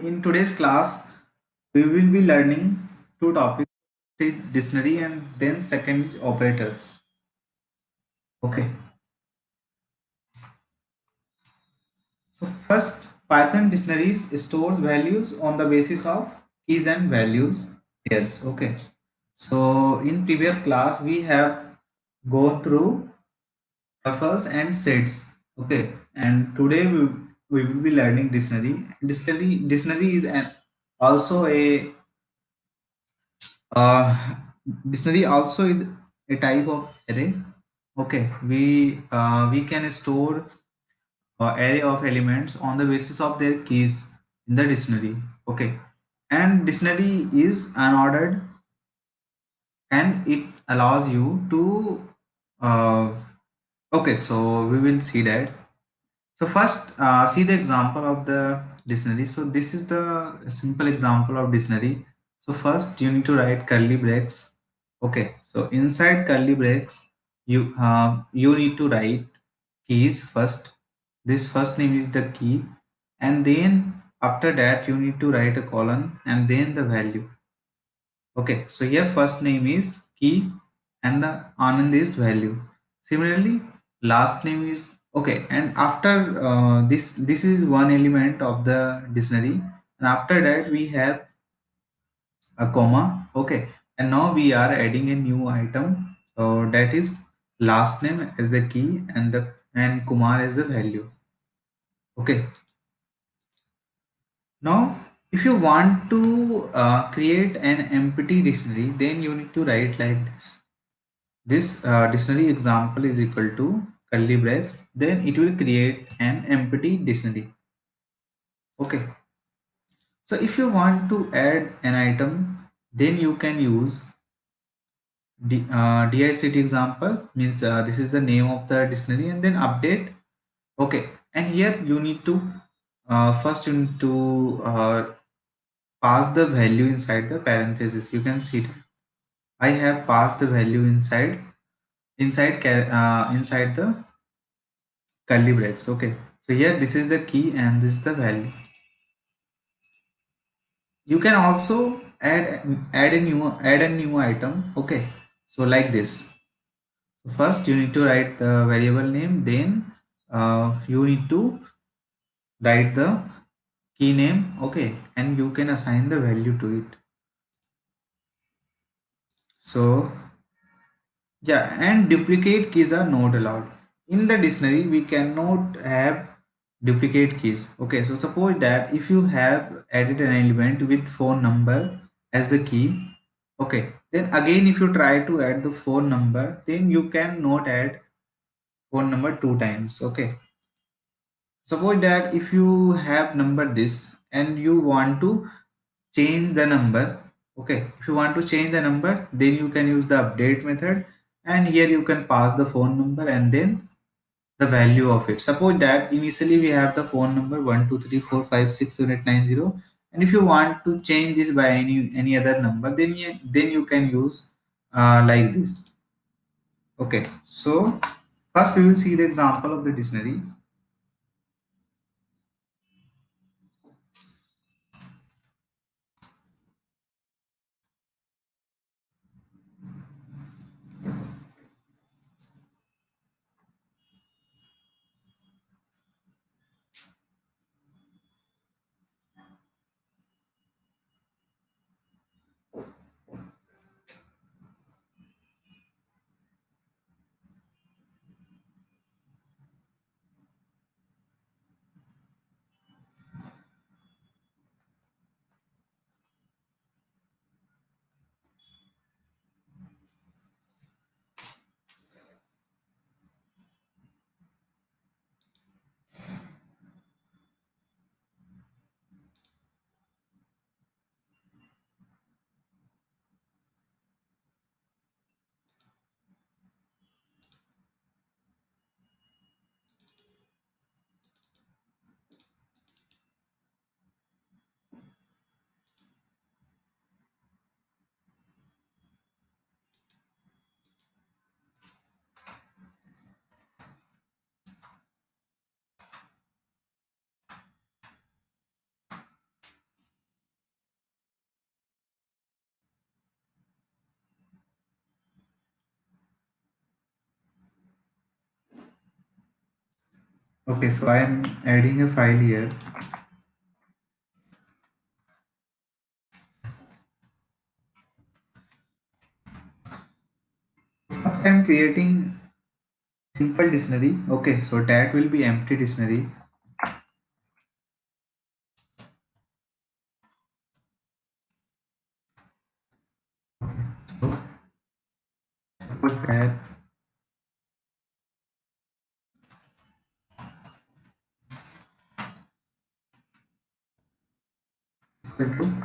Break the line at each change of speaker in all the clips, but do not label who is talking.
in today's class, we will be learning two topics: is dictionary and then second is operators. Okay. So first, Python dictionaries stores values on the basis of keys and values pairs. Okay. So in previous class, we have gone through buffers and sets. Okay. And today we will be learning dictionary. Dictionary is also a Uh, dictionary also is a type of array. Okay, we can store array of elements on the basis of their keys in the dictionary. Okay, and dictionary is unordered and it allows you to. Uh, okay, so we will see that. So first, see the example of the dictionary. So this is the simple example of dictionary. So first, you need to write curly brackets. Okay. So inside curly brackets, you need to write keys first. This first name is the key, and then after that you need to write a colon and then the value. Okay. So here first name is key and the Anand is value. Similarly, last name is okay. And after this is one element of the dictionary. And after that we have a comma. Okay. And now we are adding a new item. So that is last name as the key and Kumar as the value. Okay. Now, if you want to create an empty dictionary, then you need to write like this. This dictionary example is equal to curly brackets, then it will create an empty dictionary. Okay. So if you want to add an item, then you can use dict example means this is the name of the dictionary and then update. Okay. And here you need to first you need to pass the value inside the parenthesis. You can see that I have passed the value inside the curly brackets. Okay, so here this is the key and this is the value. You can also add a new item. Okay, so like this. So first you need to write the variable name, then you need to write the key name. Okay, and you can assign the value to it. So yeah, and duplicate keys are not allowed. In the dictionary, we cannot have duplicate keys. Okay, so suppose that if you have added an element with phone number as the key, okay, then again if you try to add the phone number, then you cannot add phone number two times. Okay, suppose that if you have number this and you want to change the number. Okay, if you want to change the number, then you can use the update method, and here you can pass the phone number and then the value of it. Suppose that initially we have the phone number 123456789, and if you want to change this by any other number, then you can use like this. Okay, so first we will see the example of the dictionary. Okay, so I am adding a file here. First, I am creating simple dictionary. Okay, so that will be empty dictionary. So suppose that equal to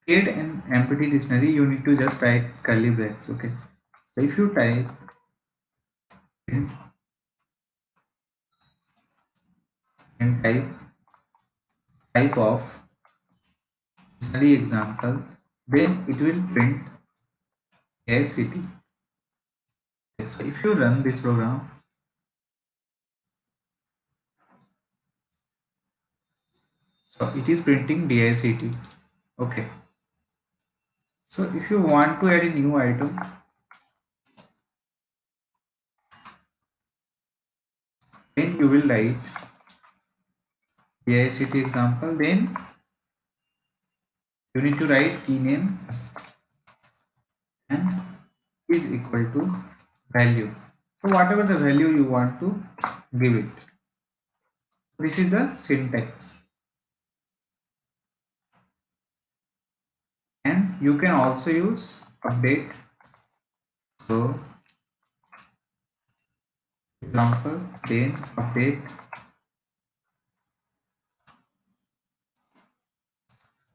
create an empty dictionary, you need to just type curly brackets. Okay, so if you type print and type of study example, then it will print AICT. So if you run this program, so it is printing DICT. Okay, so if you want to add a new item, then you will write DICT example, then you need to write key name and is equal to value. So whatever the value you want to give it. This is the syntax. And you can also use update. So example, then update.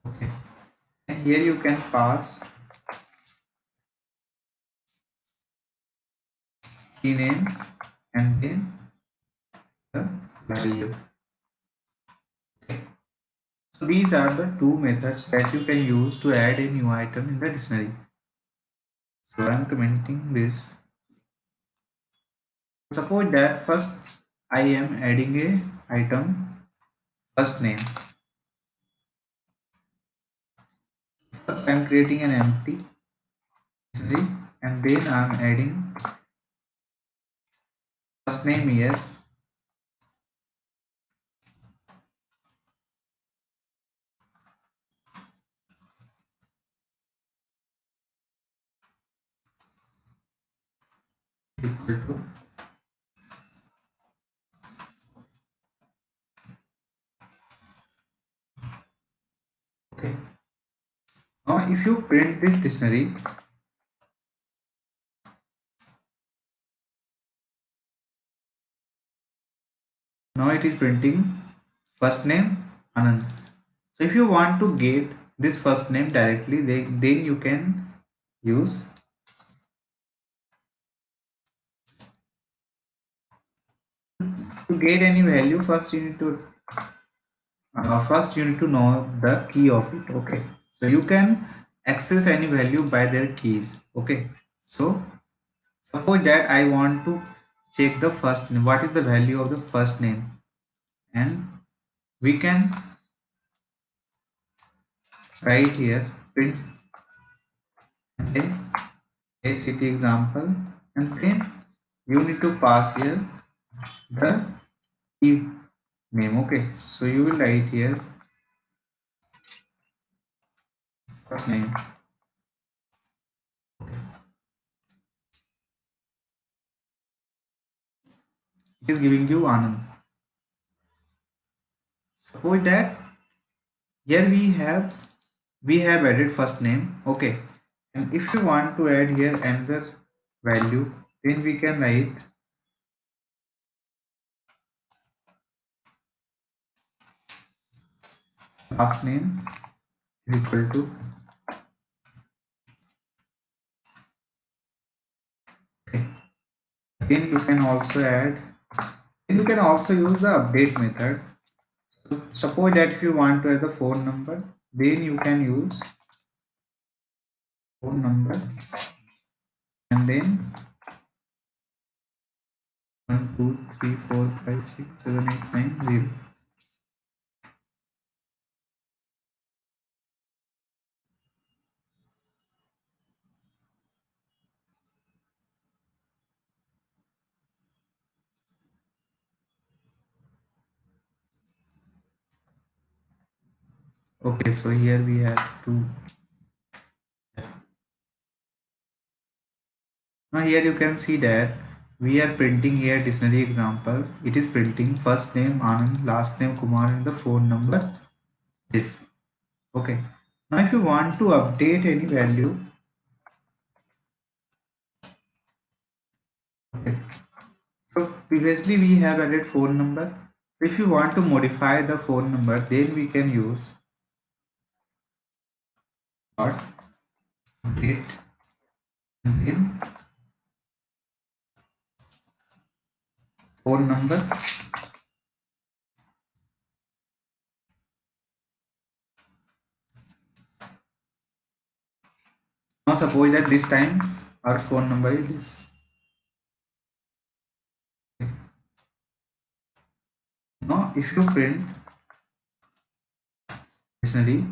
Okay. And here you can pass key name and then the value. Okay. So these are the two methods that you can use to add a new item in the dictionary. So I'm commenting this. Suppose that first I am adding a item first name. First I'm creating an empty dictionary and then I'm adding first name here equal to. Okay. Now if you print this dictionary, now it is printing first name Anand. So if you want to get this first name directly, then you can use to get any value. First you need to know the key of it. Okay, so you can access any value by their keys. Okay, so suppose that I want to check the first name. What is the value of the first name? And we can write here print and then ACT example, and then you need to pass here the key name. Okay, so you will write here first name. It is giving you Anand. Suppose that here we have added first name. Okay, and if you want to add here another value, then we can write last name is equal to. Okay, then you can also add. Then you can also use the update method. So suppose that if you want to add the phone number, then you can use phone number and then 1 2 3 4 5 6 7 8 9 0. Okay, so here we have to. Now here you can see that we are printing here dictionary example. It is printing first name Anand, last name Kumar, and the phone number is. Okay. Now if you want to update any value, okay. So previously we have added phone number. So if you want to modify the phone number, then we can use dot update and then phone number. Now suppose that this time our phone number is this. Okay. Now if you print dictionary,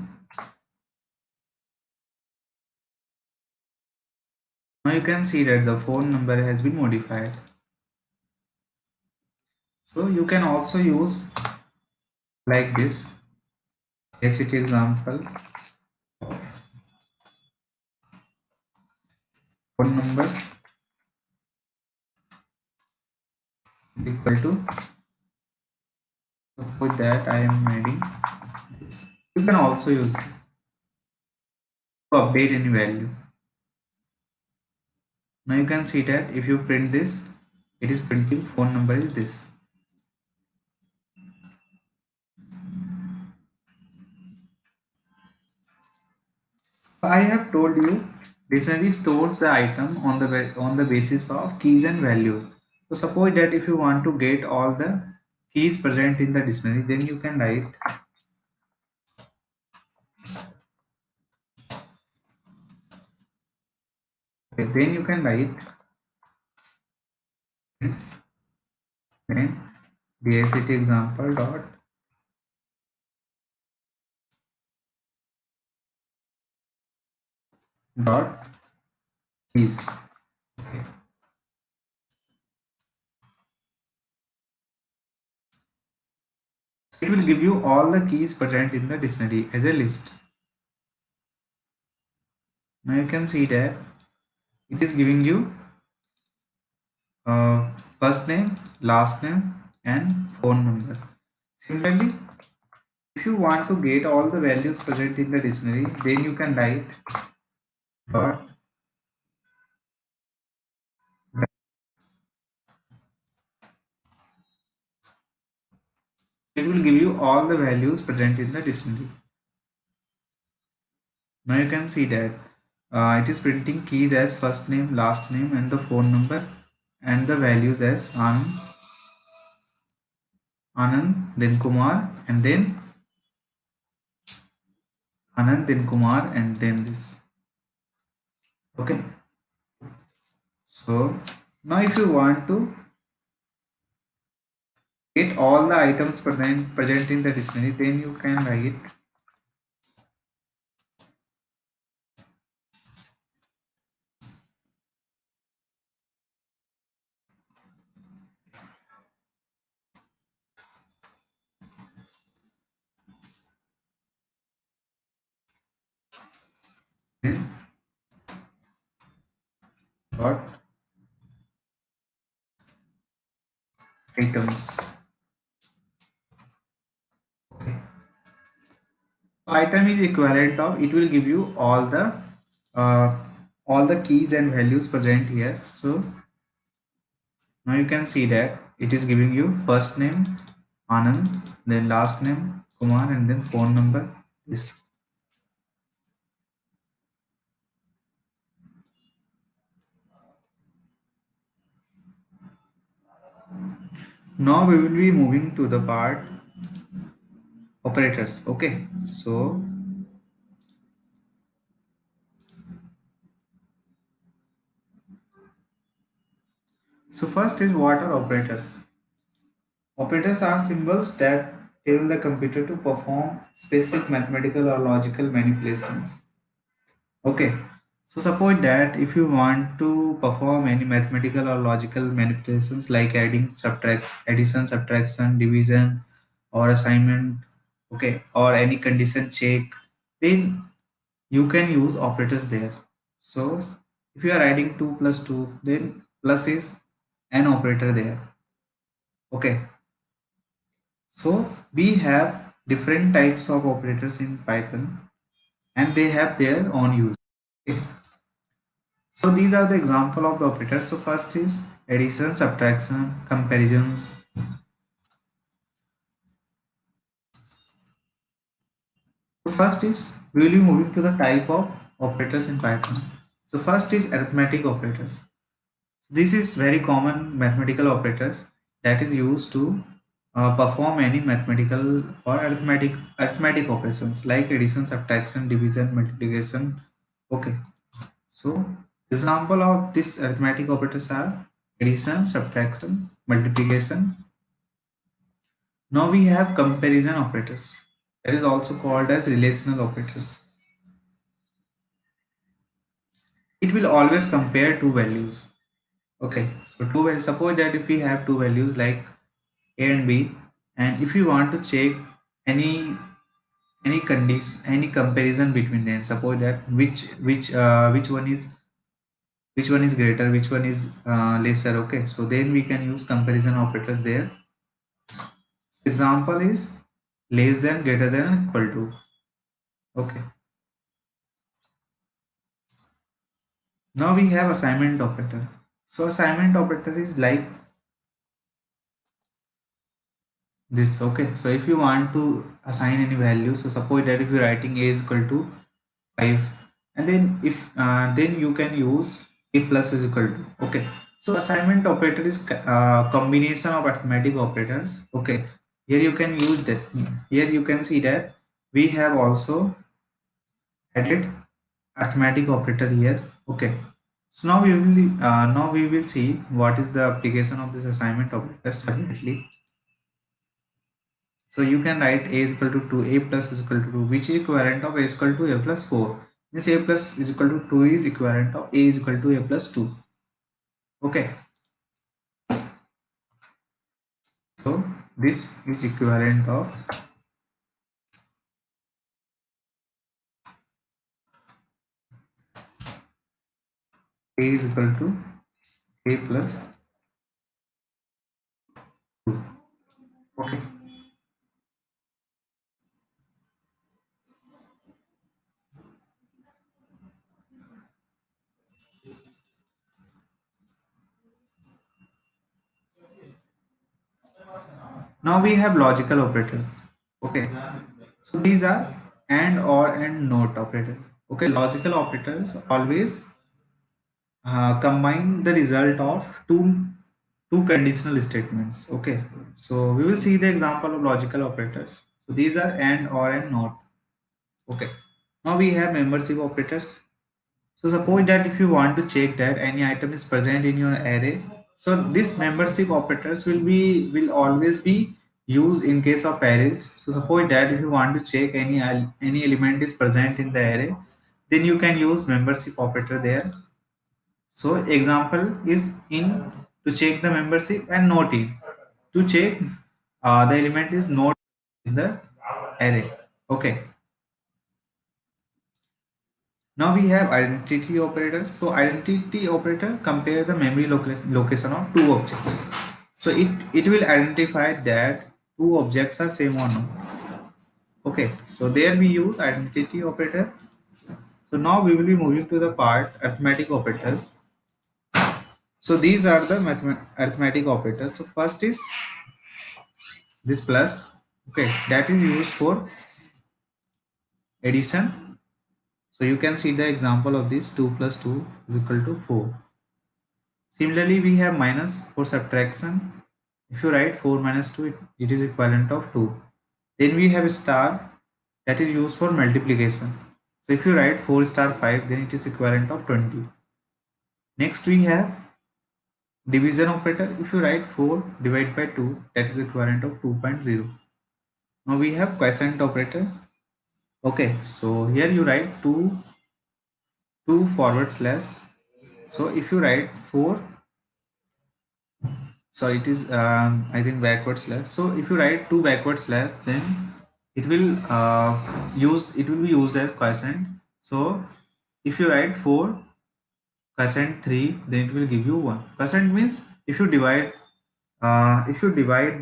now you can see that the phone number has been modified. So you can also use like this basic example phone number is equal to, suppose that I am adding this. You can also use this to update any value. Now you can see that if you print this, it is printing phone number is this. I have told you dictionary stores the item on the basis of keys and values. So suppose that if you want to get all the keys present in the dictionary, then you can write. Okay, then you can write then DICT example dot keys. Okay. It will give you all the keys present in the dictionary as a list. Now you can see that it is giving you first name, last name, and phone number. Similarly, if you want to get all the values present in the dictionary, then you can write dot. It will give you all the values present in the dictionary. Now you can see that it is printing keys as first name, last name, and the phone number, and the values as Anand, then Kumar, and then Anand, then Kumar, and then this. Okay. So now if you want to get all the items present in the dictionary, then you can write dot items. Okay. So item is equivalent of, it will give you uh, all the keys and values present here. So now you can see that it is giving you first name Anand, then last name Kumar, and then phone number this. Now we will be moving to the part operators. Okay, so first is what are operators? Operators are symbols that tell the computer to perform specific mathematical or logical manipulations. Okay, so suppose that if you want to perform any mathematical or logical manipulations like adding, subtracts, addition, subtraction, division, or assignment. okay, or any condition check, then you can use operators there. So if you are writing 2 plus 2, then plus is an operator there. Okay, so we have different types of operators in Python and they have their own use. Okay. So these are the example of the operators. So first is addition, subtraction, comparisons. So first is we will be moving to the type of operators in Python. So first is arithmetic operators. This is very common mathematical operators that is used to perform any mathematical or arithmetic operations like addition, subtraction, division, multiplication. Okay. So example of this arithmetic operators are addition, subtraction, multiplication. Now we have comparison operators. That is also called as relational operators. It will always compare two values. Okay, so two values. Suppose that if we have two values like A and B, and if you want to check any any condition, any comparison between them, suppose that which one is greater, which one is lesser. Okay, so then we can use comparison operators there. Example is less than, greater than, equal to. Okay, now we have assignment operator. So assignment operator is like this. Okay, so if you want to assign any value, so suppose that if you're writing a is equal to 5, and then if then you can use a plus is equal to. Okay, so assignment operator is combination of arithmetic operators. Okay, here you can use that. Here you can see that we have also added arithmetic operator here. Okay, so now we will see what is the application of this assignment operator separately. So you can write a is equal to 2, a plus is equal to 2, which is equivalent of a is equal to a plus 4. Means a plus is equal to 2 is equivalent of a is equal to a plus 2. Okay, so this is equivalent of a is equal to a plus 2. Okay, now we have logical operators. Okay, so these are and, or, and not operator. Okay, logical operators always combine the result of two conditional statements. Okay, so we will see the example of logical operators. So these are and, or, and not. Okay, now we have membership operators. So suppose that if you want to check that any item is present in your array, so this membership operators will always be used in case of arrays. So suppose that if you want to check any element is present in the array, then you can use membership operator there. So example is in to check the membership and not in to check the element is not in the array. Okay. Now we have identity operator. So identity operator compare the memory location of two objects. So it will identify that two objects are same or not. Okay. So there we use identity operator. So now we will be moving to the part arithmetic operators. So these are the arithmetic operators. So first is this plus. Okay, that is used for addition. So you can see the example of this 2 plus 2 is equal to 4. Similarly, we have minus for subtraction. If you write 4 minus 2, it is equivalent of 2. Then we have star that is used for multiplication. So if you write 4 star 5, then it is equivalent of 20. Next we have division operator. If you write 4 divided by 2, that is equivalent of 2.0. Now we have quotient operator. Okay, so here you write 2 forward slash. So if you write 4, sorry, it is I think backward slash. So if you write 2 backward slash, then it will it will be used as quotient. So if you write 4 quotient 3, then it will give you 1. Quotient means if you divide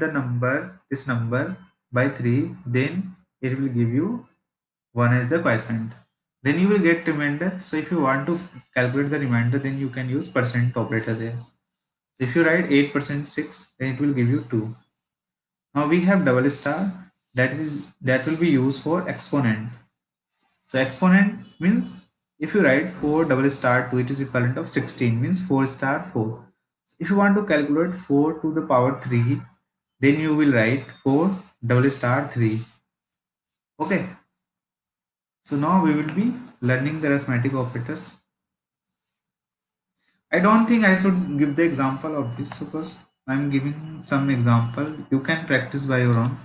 the number, this number, by 3, then it will give you 1 as the quotient. Then you will get remainder. So if you want to calculate the remainder, then you can use percent operator there. If you write 8% 6, then it will give you 2. Now we have double star, that will be used for exponent. So exponent means if you write 4 double star 2, it is equivalent of 16, means 4 star 4. So if you want to calculate 4 to the power 3, then you will write 4 double star 3. Okay. So now we will be learning the arithmetic operators. I don't think I should give the example of this because I'm giving some example. You can practice by your own.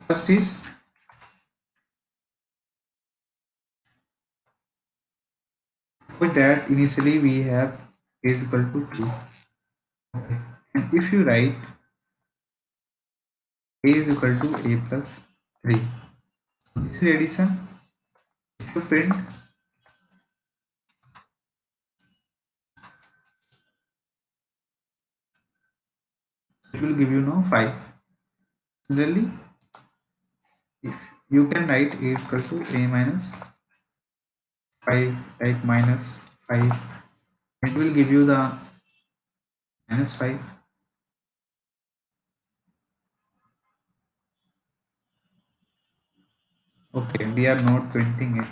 First is, with that initially we have a is equal to 2. Okay. And if you write a is equal to a plus 3, this is addition. If you print, it will give you now 5. Similarly, if you can write a is equal to a minus 5, like minus 5, it will give you the minus 5. Okay, we are not printing it.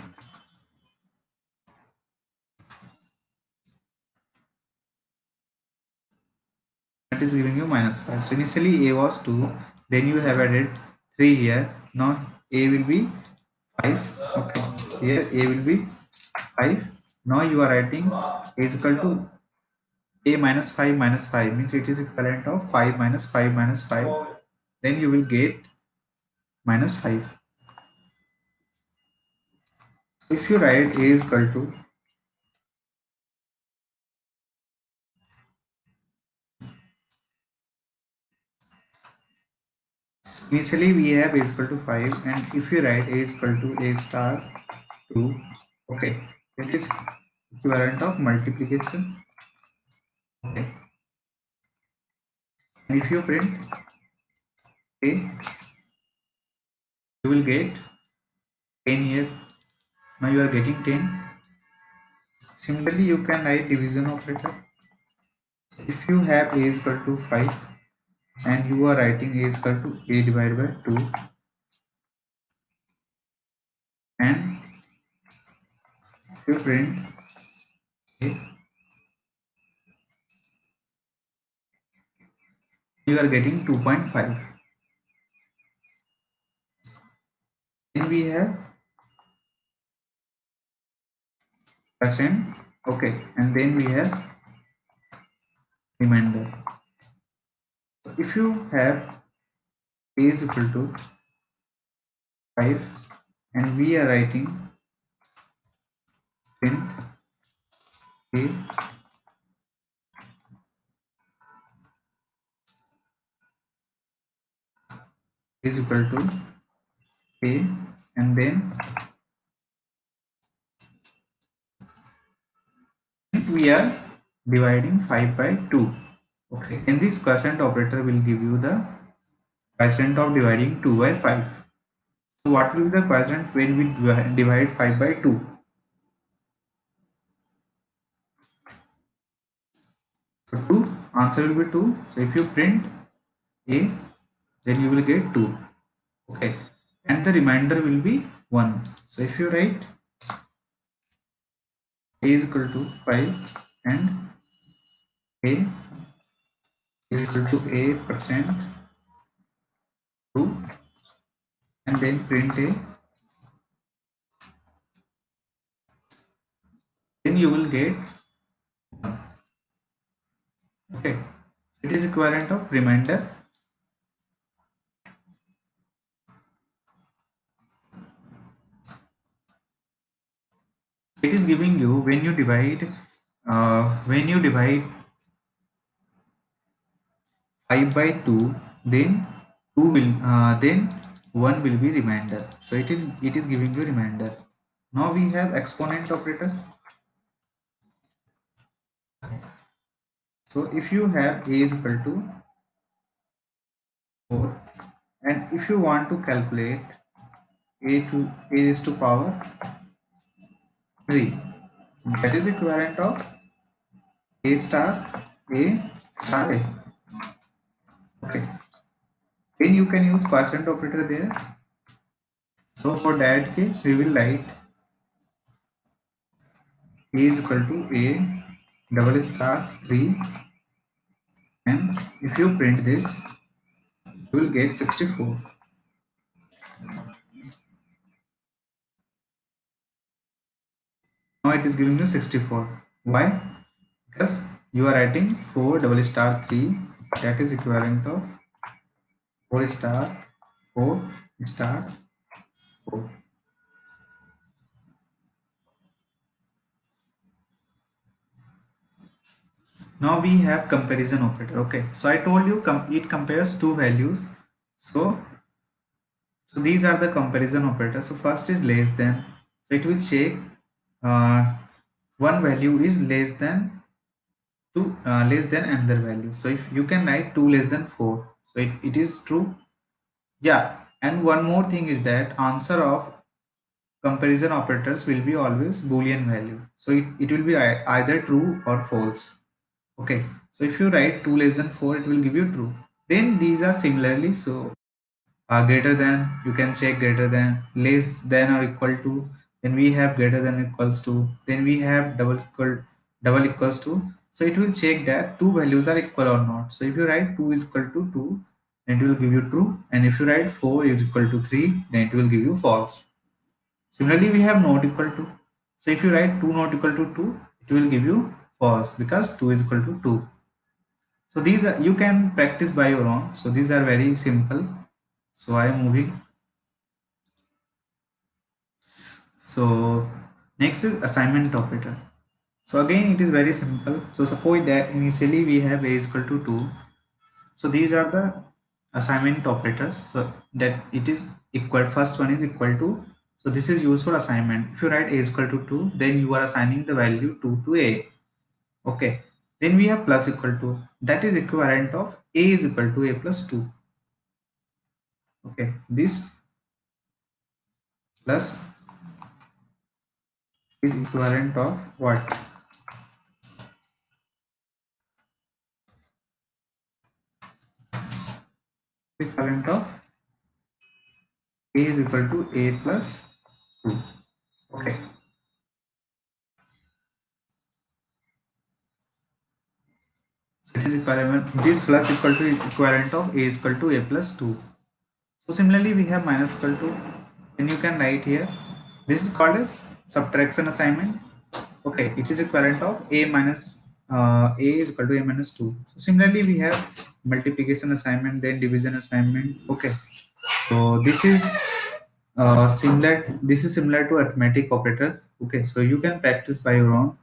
That is giving you minus 5. So initially a was 2, then you have added 3 here. Now a will be 5. Okay, here a will be 5. Now you are writing a is equal to a minus 5 means it is equivalent of 5 minus 5 minus 5. Then you will get minus 5. If you write a is equal to, initially we have a is equal to 5, and if you write a is equal to a star 2, okay, it is equivalent of multiplication. Okay, and if you print a, you will get 10 here. Now you are getting 10. Similarly, you can write division operator. If you have a is equal to 5 and you are writing a is equal to a divided by 2, and if you print a, you are getting 2.5. Then we have percent, okay, and then we have remainder. So if you have a is equal to 5 and we are writing print a is equal to a, and then we are dividing 5 by 2. Okay, and this quotient operator will give you the quotient of dividing 2 by 5. So what will be the quotient when we divide 5 by 2? So 2, answer will be 2. So if you print a, then you will get 2. Okay, and the remainder will be 1. So if you write a is equal to 5 and a is equal to a percent 2, and then print a, then you will get, okay, it is equivalent of remainder It is giving you when you divide 5 by 2, then 2 will then 1 will be remainder. So it is giving you remainder. Now we have exponent operator. So if you have a is equal to 4, and if you want to calculate a is to power 3, that is equivalent of a star a star a. Okay, then you can use quotient operator there. So for that case we will write a is equal to a double star 3, and if you print this you will get 64. Now it is giving you 64. Why? Because you are writing 4 double star 3, that is equivalent of 4 star 4 star 4. Now we have comparison operator. Okay, so I told you it compares two values. So, so these are the comparison operators. So first is less than. So it will check uh, one value is less than another value. So if you can write 2 less than 4, so it is true. Yeah, and one more thing is that answer of comparison operators will be always boolean value. So it will be either true or false. Okay, so if you write 2 less than 4, it will give you true. Then these are similarly, so greater than, you can check greater than, less than or equal to, then we have greater than equals to, then we have double equals to. So it will check that two values are equal or not. So if you write 2 is equal to 2, then it will give you true, and if you write 4 is equal to 3, then it will give you false. Similarly, we have not equal to. So if you write 2 not equal to 2, it will give you false because 2 is equal to 2. So these are, you can practice by your own. So these are very simple. So I am moving. So next is assignment operator. So again it is very simple. So suppose that initially we have a is equal to 2. So these are the assignment operators. So that it is equal, first one is equal to. So this is used for assignment. If you write a is equal to 2, then you are assigning the value 2 to a. Okay. Then we have plus equal to. That is equivalent of a is equal to a plus 2. Okay. This plus is equivalent of what? Equivalent of a is equal to a plus 2. Okay. So it is equivalent, this plus equal to is equivalent of a is equal to a plus 2. So similarly we have minus equal to, and you can write here, this is called as subtraction assignment. Okay, it is equivalent of a minus a is equal to a minus 2. So similarly we have multiplication assignment, then division assignment. Okay, so this is similar to arithmetic operators. Okay, so you can practice by your own.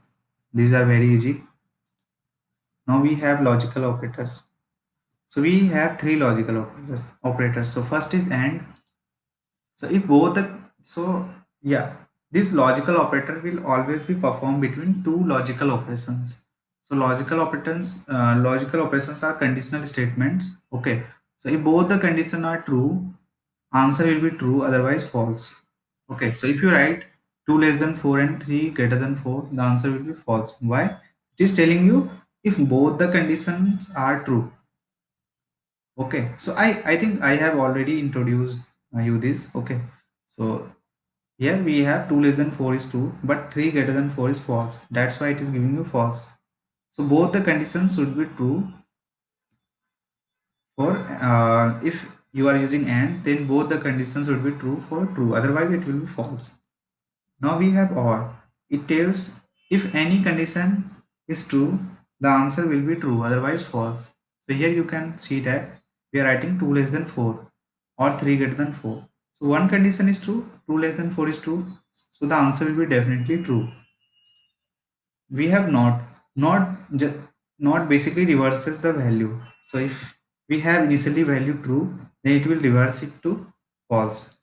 These are very easy. Now we have logical operators. So we have three logical operators. So first is AND. So if both the, so yeah, this logical operator will always be performed between two logical operations. So logical operations are conditional statements. Okay. So if both the conditions are true, answer will be true, otherwise false. Okay. So if you write 2 less than 4 and 3 greater than 4, the answer will be false. Why? It is telling you if both the conditions are true. Okay, so I think I have already introduced you this. Okay, so here we have 2 less than 4 is true, but 3 greater than 4 is false. That's why it is giving you false. So both the conditions should be true for if you are using AND, then both the conditions should be true for true, otherwise it will be false. Now we have OR. It tells if any condition is true, the answer will be true, otherwise false. So here you can see that we are writing 2 less than 4 or 3 greater than 4. So one condition is true, 2 less than 4 is true. So the answer will be definitely true. We have not basically reverses the value. So if we have initially value true, then it will reverse it to false.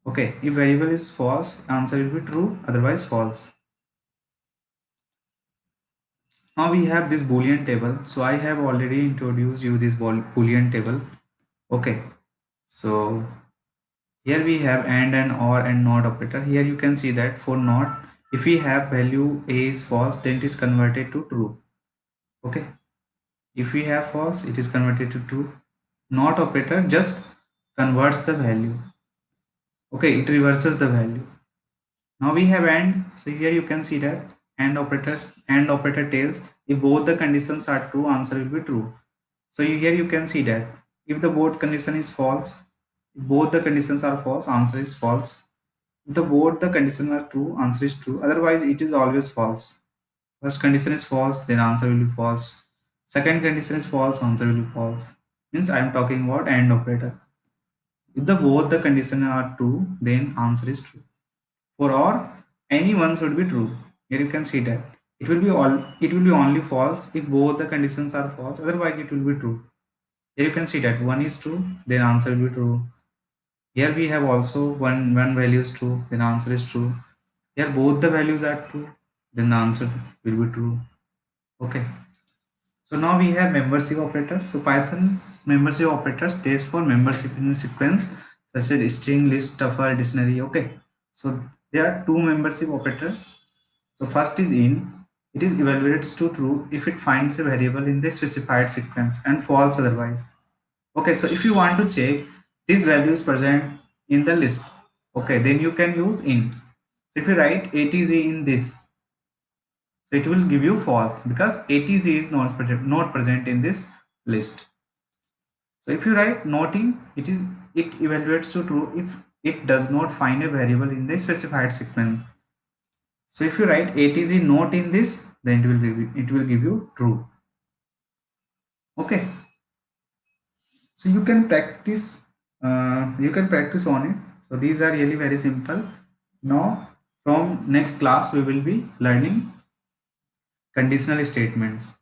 Okay, if variable is false, answer will be true, otherwise false. Now we have this boolean table. So I have already introduced you this boolean table. Okay, so here we have and or and not operator. Here you can see that for not, if we have value a is false, then it is converted to true. Okay, if we have false, it is converted to true. Not operator just converts the value. Okay, it reverses the value. Now we have and. So here you can see that and operator tells if both the conditions are true, answer will be true. So here you can see that if the both condition is false, if both the conditions are false, answer is false. If the both the conditions are true, answer is true. Otherwise, it is always false. First condition is false, then answer will be false. Second condition is false, answer will be false. Means I am talking about AND operator. If the both the conditions are true, then answer is true. For or, any one should be true. Here you can see that it will be only false if both the conditions are false. Otherwise, it will be true. Here you can see that one is true, then answer will be true. Here we have also one value is true, then answer is true. Here both the values are true, then the answer will be true. Okay. So now we have membership operator. So Python membership operator stays for membership in sequence such as string, list, tuple, dictionary. Okay. So there are two membership operators. So first is in. It is evaluates to true if it finds a variable in the specified sequence and false otherwise. Okay. So if you want to check this value is present in the list, okay, then you can use in. So if you write ATZ in this, so it will give you false because ATZ is not present in this list. So if you write not in, it evaluates to true if it does not find a variable in the specified sequence. So if you write ATZ not in this, then it will give you true. Okay. So you can practice on it. So these are really very simple. Now from next class we will be learning conditional statements.